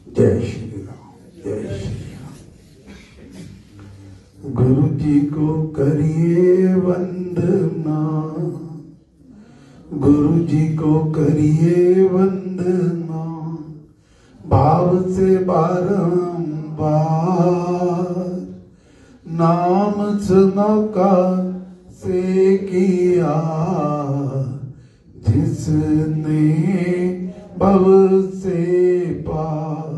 जय श्री राम, जय श्री राम। गुरु जी को करिए वंदना, गुरु जी को करिए वंदना, भाव से बारंबार नाम सुनौका से किया, जिसने भव से पार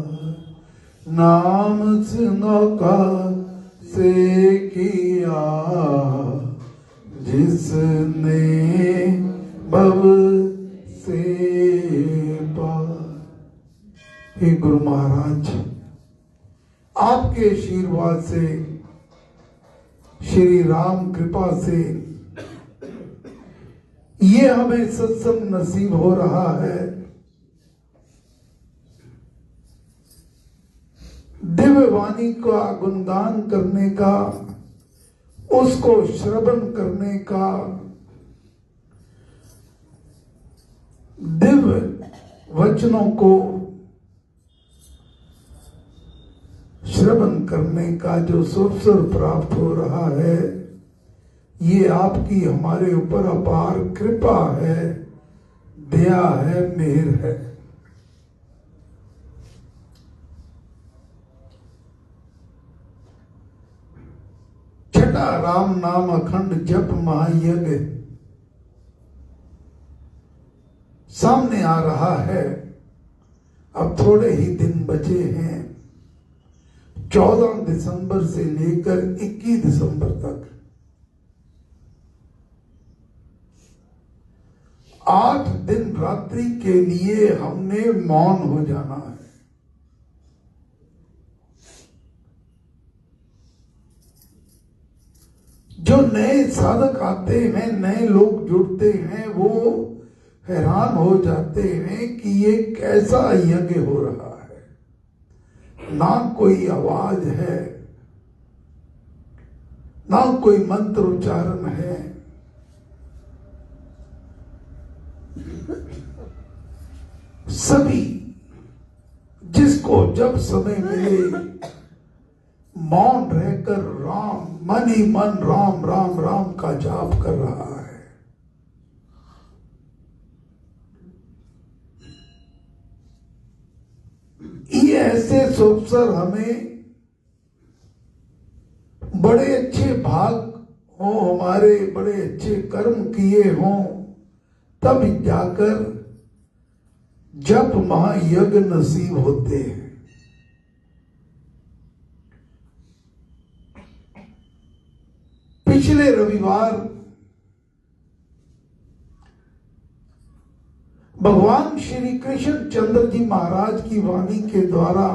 नाम सुनौका से किया, जिसने भव से पार। हे गुरु महाराज, आपके आशीर्वाद से, श्री राम कृपा से ये हमें सत्संग नसीब हो रहा है। दिव्य वाणी का गुणगान करने का, उसको श्रवण करने का, दिव्य वचनों को श्रवण करने का जो अवसर प्राप्त हो रहा है, ये आपकी हमारे ऊपर अपार कृपा है, दया है, मेहर है। छठा राम नाम अखंड जप महायज्ञ सामने आ रहा है। अब थोड़े ही दिन बचे हैं, 14 दिसंबर से लेकर 21 दिसंबर तक 8 दिन रात्रि के लिए हमने मौन हो जाना है। जो नए साधक आते हैं, नए लोग जुड़ते हैं, वो हैरान हो जाते हैं कि ये कैसा यज्ञ हो रहा है। ना कोई आवाज है, ना कोई मंत्र उच्चारण है, सभी जिसको जब समय मिले मौन रहकर राम, मन ही मन राम राम राम का जाप कर रहा है। ये ऐसे अवसर हमें बड़े अच्छे भाग हो, हमारे बड़े अच्छे कर्म किए हों, तब जाकर जप महायज्ञ नसीब होते हैं। पिछले रविवार भगवान श्री कृष्ण चंद्र जी महाराज की वाणी के द्वारा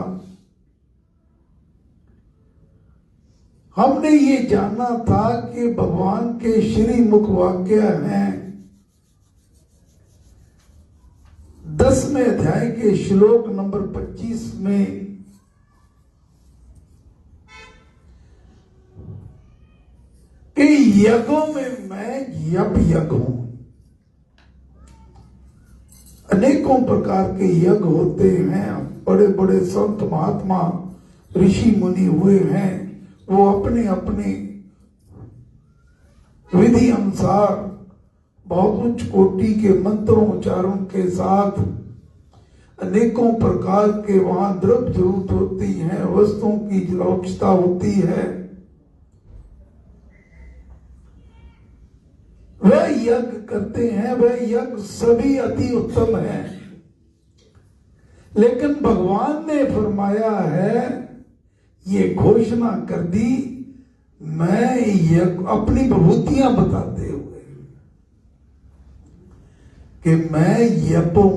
हमने ये जाना था कि भगवान के श्री मुख वाक्य हैं 10वें अध्याय के श्लोक नंबर 25 में कि यज्ञों में मैं यप यज्ञ हूं। अनेकों प्रकार के यज्ञ होते हैं, बड़े बड़े संत महात्मा ऋषि मुनि हुए हैं, वो अपने अपने विधि अनुसार बहुत उच्च कोटि के मंत्रों उच्चारण के साथ अनेकों प्रकार के वहां द्रव्य जरूरत होती है, वस्तुओं की जलौचता होती है, वह यज्ञ करते हैं। वह यज्ञ सभी अति उत्तम है, लेकिन भगवान ने फरमाया है, ये घोषणा कर दी, मैं यज्ञ अपनी विभूतियां बताते हुए कि मैं यज्ञों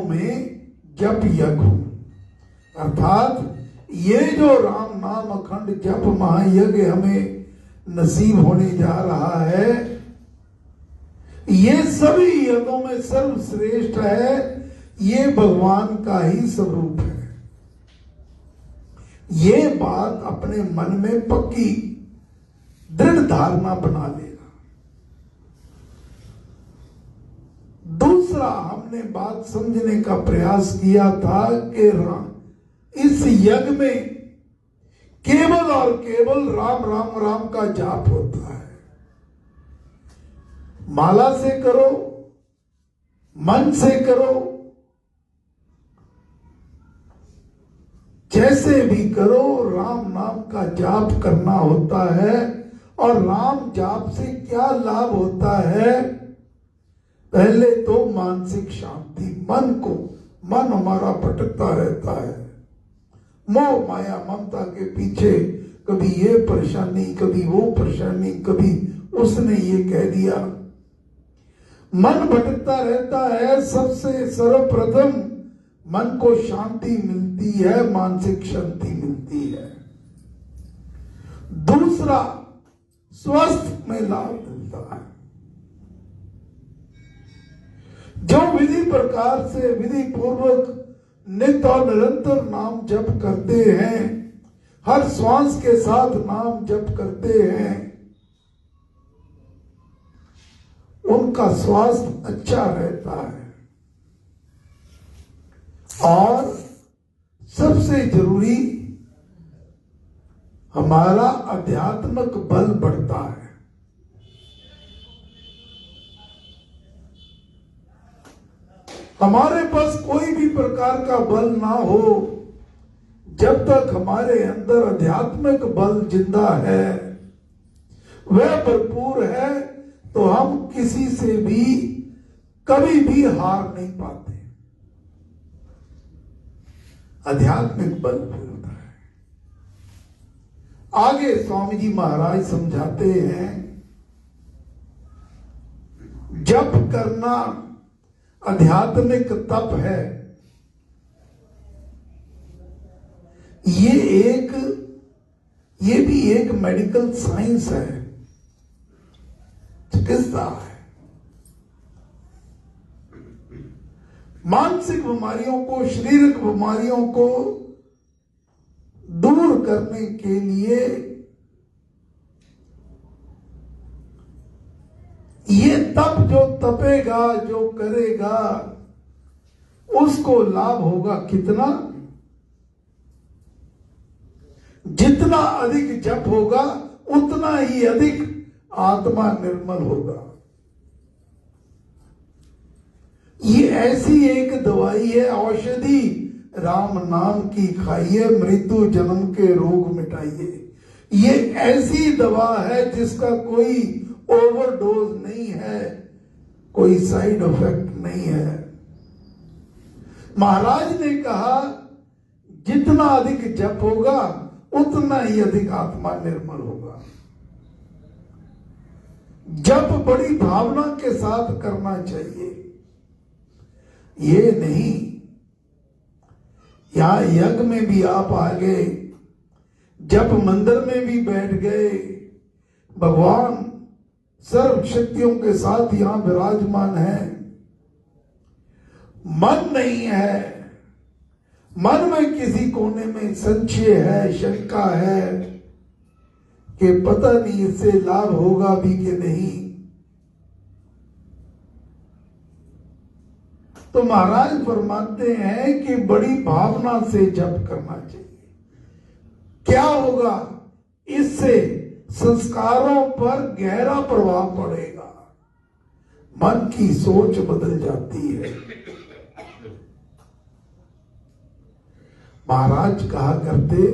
में जप यज्ञ हूं। अर्थात ये जो राम नाम अखंड जप महायज्ञ हमें नसीब होने जा रहा है, ये सभी यज्ञों में सर्वश्रेष्ठ है। ये भगवान का ही स्वरूप है। ये बात अपने मन में पक्की दृढ़ धारणा बना लेना। दूसरा, हमने बात समझने का प्रयास किया था कि इस यज्ञ में केवल और केवल राम राम राम का जाप होता है। माला से करो, मन से करो, जैसे भी करो, राम नाम का जाप करना होता है। और राम जाप से क्या लाभ होता है? पहले तो मानसिक शांति, मन हमारा भटकता रहता है मोह माया ममता के पीछे, कभी ये परेशानी, कभी वो परेशानी, कभी उसने ये कह दिया, मन भटकता रहता है। सबसे सर्वप्रथम मन को शांति मिलती है, मानसिक शांति मिलती है। दूसरा, स्वस्थ में लाभ मिलता है। जो विधि प्रकार से विधि पूर्वक नित्य और निरंतर नाम जप करते हैं, हर श्वास के साथ नाम जप करते हैं, उनका स्वास्थ्य अच्छा रहता है। और सबसे जरूरी, हमारा आध्यात्मिक बल बढ़ता है। हमारे पास कोई भी प्रकार का बल ना हो, जब तक हमारे अंदर आध्यात्मिक बल जिंदा है, वह भरपूर है, तो हम किसी से भी कभी भी हार नहीं पाते। आध्यात्मिक बल मिलता है। आगे स्वामी जी महाराज समझाते हैं, जप करना आध्यात्मिक तप है। ये भी एक मेडिकल साइंस है, चिकित्सा है। मानसिक बीमारियों को, शारीरिक बीमारियों को दूर करने के लिए ये तप, जो तपेगा, जो करेगा, उसको लाभ होगा कितना? जितना अधिक जप होगा, उतना ही अधिक आत्मा निर्मल होगा। ये ऐसी एक दवाई है, औषधि, राम नाम की खाइए, मृत्यु जन्म के रोग मिटाइए। ये ऐसी दवा है जिसका कोई ओवरडोज नहीं है, कोई साइड इफेक्ट नहीं है। महाराज ने कहा, जितना अधिक जप होगा, उतना ही अधिक आत्मा निर्मल होगा। जप बड़ी भावना के साथ करना चाहिए। ये नहीं, यहां यज्ञ में भी आप आ गए, जप मंदिर में भी बैठ गए, भगवान सर्व शक्तियों के साथ यहां विराजमान है, मन नहीं है, मन में किसी कोने में संशय है, शंका है कि पता नहीं इससे लाभ होगा भी कि नहीं, तो महाराज फरमाते हैं कि बड़ी भावना से जप करना चाहिए। क्या होगा? इससे संस्कारों पर गहरा प्रभाव पड़ेगा, मन की सोच बदल जाती है। महाराज कहा करते,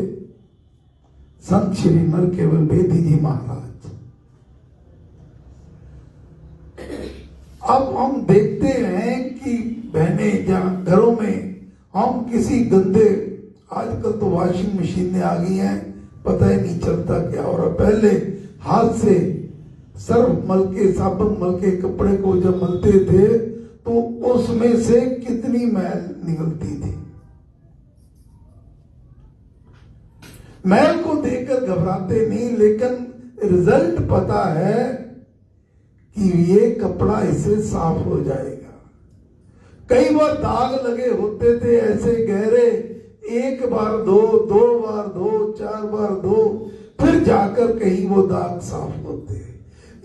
संत श्री नरकेवल बेदी जी महाराज, अब हम देखते हैं कि बहनें जहां घरों में हम किसी गंदे, आजकल तो वॉशिंग मशीनें आ गई हैं, पता ही नहीं चलता क्या हो रहा। पहले हाथ से सर्फ मल के, साबुन मल के कपड़े को जब मलते थे तो उसमें से कितनी मैल निकलती थी। मैल को देखकर घबराते नहीं, लेकिन रिजल्ट पता है कि ये कपड़ा इससे साफ हो जाएगा। कई बार दाग लगे होते थे ऐसे गहरे, एक बार धो, दो बार धो, चार बार धो, फिर जाकर कहीं वो दाग साफ होते।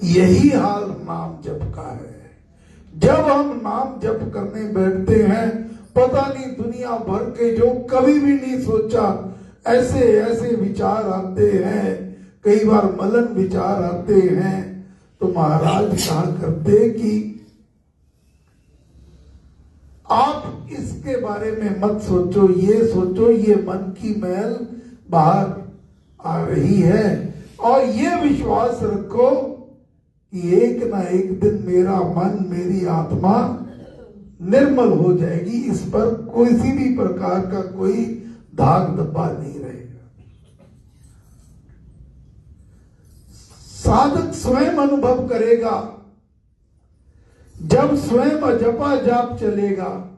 यही हाल नाम जप का है। जब हम नाम जप करने बैठते हैं, पता नहीं दुनिया भर के जो कभी भी नहीं सोचा ऐसे ऐसे विचार आते हैं, कई बार मलन विचार आते हैं। तो महाराज कहा करते कि आप इसके बारे में मत सोचो, ये सोचो ये मन की मैल बाहर आ रही है, और ये विश्वास रखो कि एक ना एक दिन मेरा मन, मेरी आत्मा निर्मल हो जाएगी। इस पर किसी भी प्रकार का कोई दाग धब्बा नहीं रहेगा। साधक स्वयं अनुभव करेगा। जब स्वयं अजपा जाप चलेगा।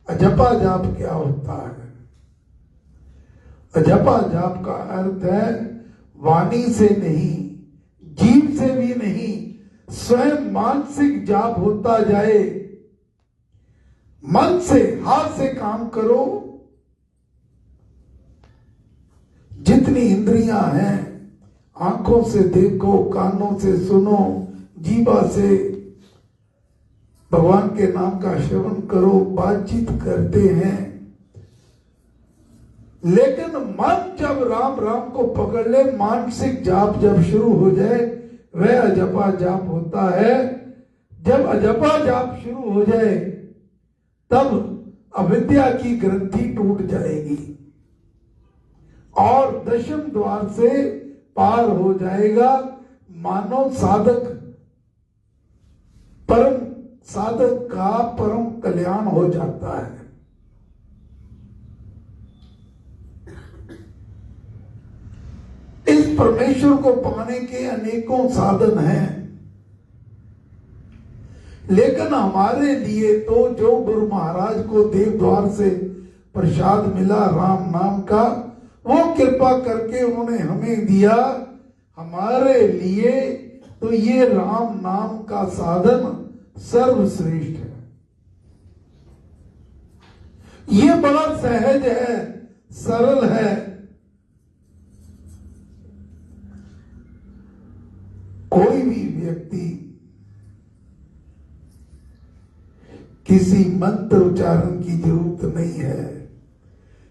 अजपा जाप क्या होता है? अजपा जाप का अर्थ है वाणी से नहीं, जीव से भी नहीं, स्वयं मानसिक जाप होता जाए। मन से, हाथ से काम करो। जितनी इंद्रियां हैं, आंखों से देखो, कानों से सुनो, जीवा से भगवान के नाम का श्रवण करो, बातचीत करते हैं। लेकिन मन जब राम राम को पकड़ ले, मानसिक जाप जब शुरू हो जाए, वह अजपा जाप होता है। जब अजपा जाप शुरू हो जाए तब अविद्या की ग्रंथि टूट जाएगी और दशम द्वार से पार हो जाएगा। मानव साधक का परम कल्याण हो जाता है। इस परमेश्वर को पाने के अनेकों साधन हैं, लेकिन हमारे लिए तो जो गुरु महाराज को देव द्वार से प्रसाद मिला राम नाम का, वो कृपा करके उन्होंने हमें दिया। हमारे लिए तो ये राम नाम का साधन सर्वश्रेष्ठ है। ये बड़ा सहज है, सरल है। कोई भी व्यक्ति किसी मंत्र उच्चारण की जरूरत नहीं है।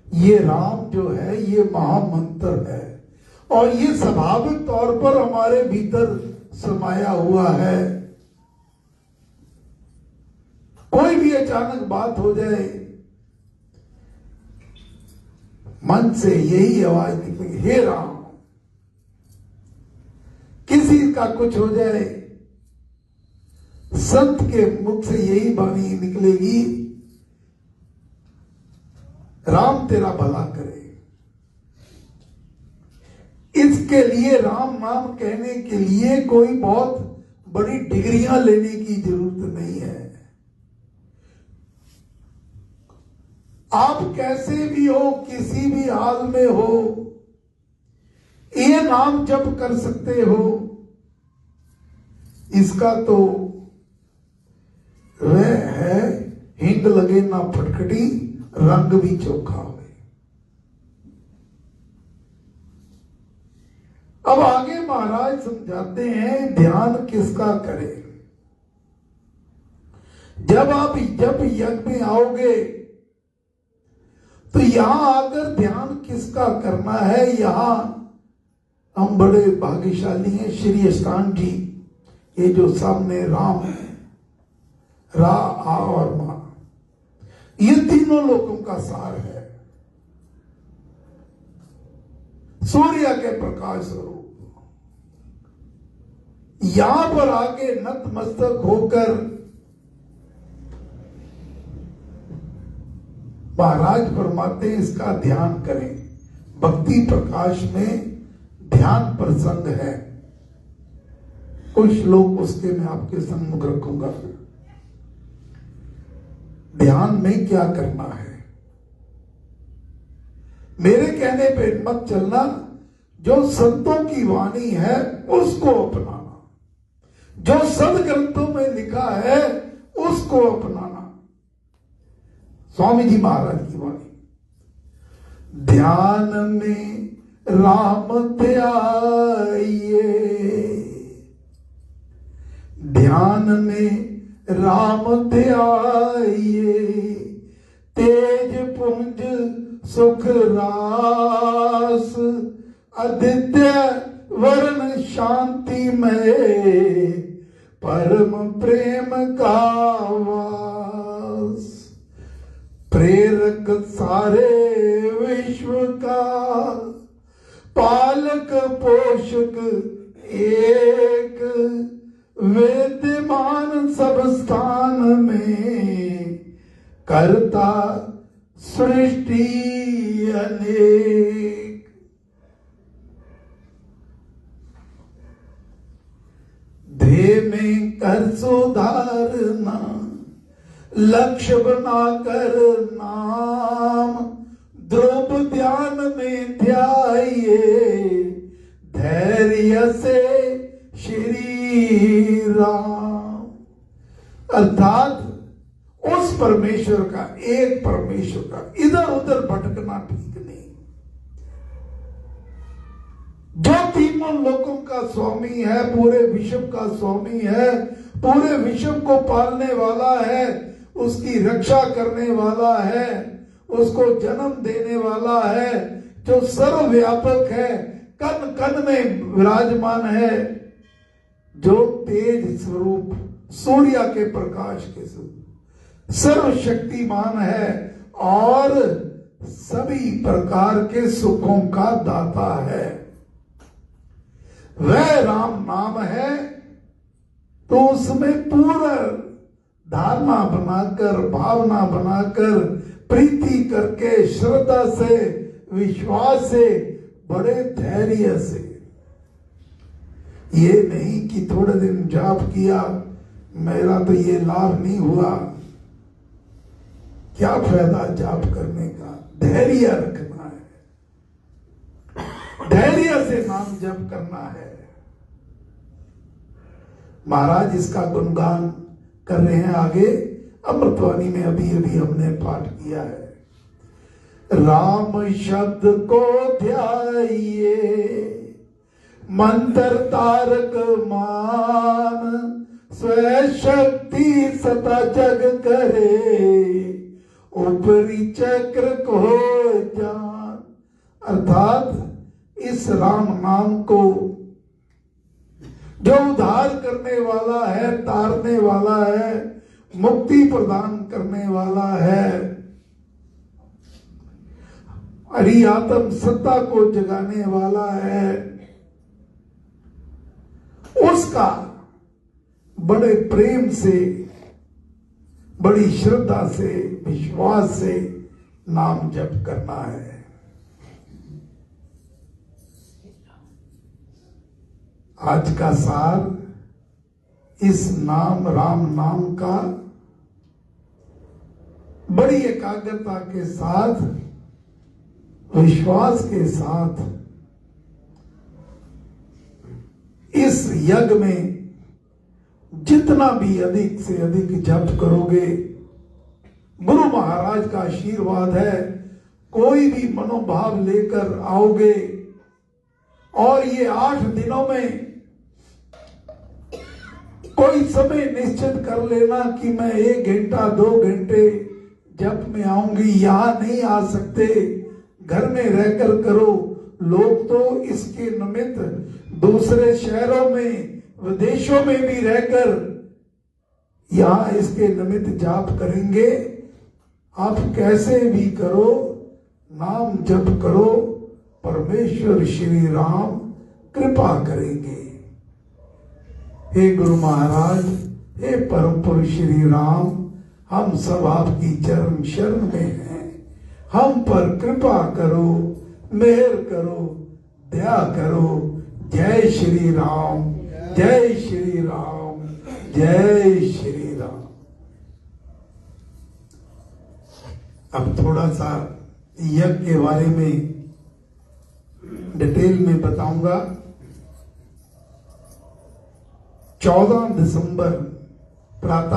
ये राम जो है ये महामंत्र है और ये स्वाभाविक तौर पर हमारे भीतर समाया हुआ है। कोई भी अचानक बात हो जाए, मन से यही आवाज निकलेगी, हे राम। किसी का कुछ हो जाए, संत के मुख से यही वाणी निकलेगी, राम तेरा भला करे। इसके लिए राम नाम कहने के लिए कोई बहुत बड़ी डिग्रियां लेने की जरूरत नहीं है। आप कैसे भी हो, किसी भी हाल में हो, ये नाम जप कर सकते हो। इसका तो वह है, हिंग लगे ना फटकड़ी, रंग भी चोखा हो। अब आगे महाराज समझाते हैं ध्यान किसका करें। जब आप जब यज्ञ में आओगे तो यहां आकर ध्यान किसका करना है। यहां हम बड़े भाग्यशाली हैं। श्री अष्टांग जी, ये जो सामने राम है, रा, आ और मा, ये तीनों लोकों का सार है। सूर्य के प्रकाश स्वरूप यहां पर आके नतमस्तक होकर महाराज फरमाते हैं इसका ध्यान करें। भक्ति प्रकाश में ध्यान प्रसंग है, कुछ लोग उसके मैं आपके सम्मुख रखूंगा। ध्यान में क्या करना है, मेरे कहने पे मत चलना। जो संतों की वाणी है उसको अपनाना, जो सदग्रंथों में लिखा है उसको अपनाना। स्वामी जी महाराज की वाणी, ध्यान में राम ध्याइए, ध्यान में राम ध्याइए, तेज पुंज सुख रास, आदित्य वर्ण शांति में, परम प्रेम का वास। प्रेरक सारे विश्व का, पालक पोषक एक, विद्यमान सब स्थान में, करता सृष्टि अनेक। ध्येय में कर सुधारना, लक्ष्य बनाकर नाम, ध्रुव ध्यान में ध्याइए, धैर्य से श्री राम। अर्थात उस परमेश्वर का, एक परमेश्वर का इधर उधर भटकना ठीक नहीं। जो तीनों लोकों का स्वामी है, पूरे विश्व का स्वामी है, पूरे विश्व को पालने वाला है, उसकी रक्षा करने वाला है, उसको जन्म देने वाला है, जो सर्वव्यापक है, कण कण में विराजमान है, जो तेज स्वरूप सूर्य के प्रकाश के स्वरूप सर्वशक्तिमान है और सभी प्रकार के सुखों का दाता है, वह राम नाम है। तो उसमें पूरा धारणा बनाकर, भावना बनाकर, प्रीति करके, श्रद्धा से, विश्वास से, बड़े धैर्य से, ये नहीं कि थोड़े दिन जाप किया, मेरा तो ये लाभ नहीं हुआ, क्या फायदा जाप करने का। धैर्य रखना है, धैर्य से नाम जप करना है। महाराज इसका गुणगान कर रहे हैं आगे अमृतवाणी में, अभी अभी हमने पाठ किया है। राम शब्द को ध्याइए, मंत्र तारक मान, स्वयं शक्ति सता जग करे, ऊपरी चक्र को जान। अर्थात इस राम नाम को, जो उद्धार करने वाला है, तारने वाला है, मुक्ति प्रदान करने वाला है, हरि आत्म सत्ता को जगाने वाला है, उसका बड़े प्रेम से, बड़ी श्रद्धा से, विश्वास से नाम जप करना है। आज का सार इस नाम, राम नाम का बड़ी एकाग्रता के साथ, विश्वास के साथ इस यज्ञ में जितना भी अधिक से अधिक जप करोगे, गुरु महाराज का आशीर्वाद है, कोई भी मनोभाव लेकर आओगे और ये 8 दिनों में कोई समय निश्चित कर लेना कि मैं 1 घंटा 2 घंटे जप में आऊंगी, यहां नहीं आ सकते, घर में रहकर करो। लोग तो इसके निमित्त दूसरे शहरों में, विदेशों में भी रहकर यहां इसके निमित्त जाप करेंगे। आप कैसे भी करो, नाम जप करो, परमेश्वर श्री राम कृपा करेंगे। हे गुरु महाराज, हे परम पुरुष श्री राम, हम सब आपकी चरण शरण में हैं, हम पर कृपा करो, मेहर करो, दया करो। जय श्री राम, जय श्री राम, जय श्री राम। अब थोड़ा सा यज्ञ के बारे में डिटेल में बताऊंगा। 14 दिसंबर प्रातः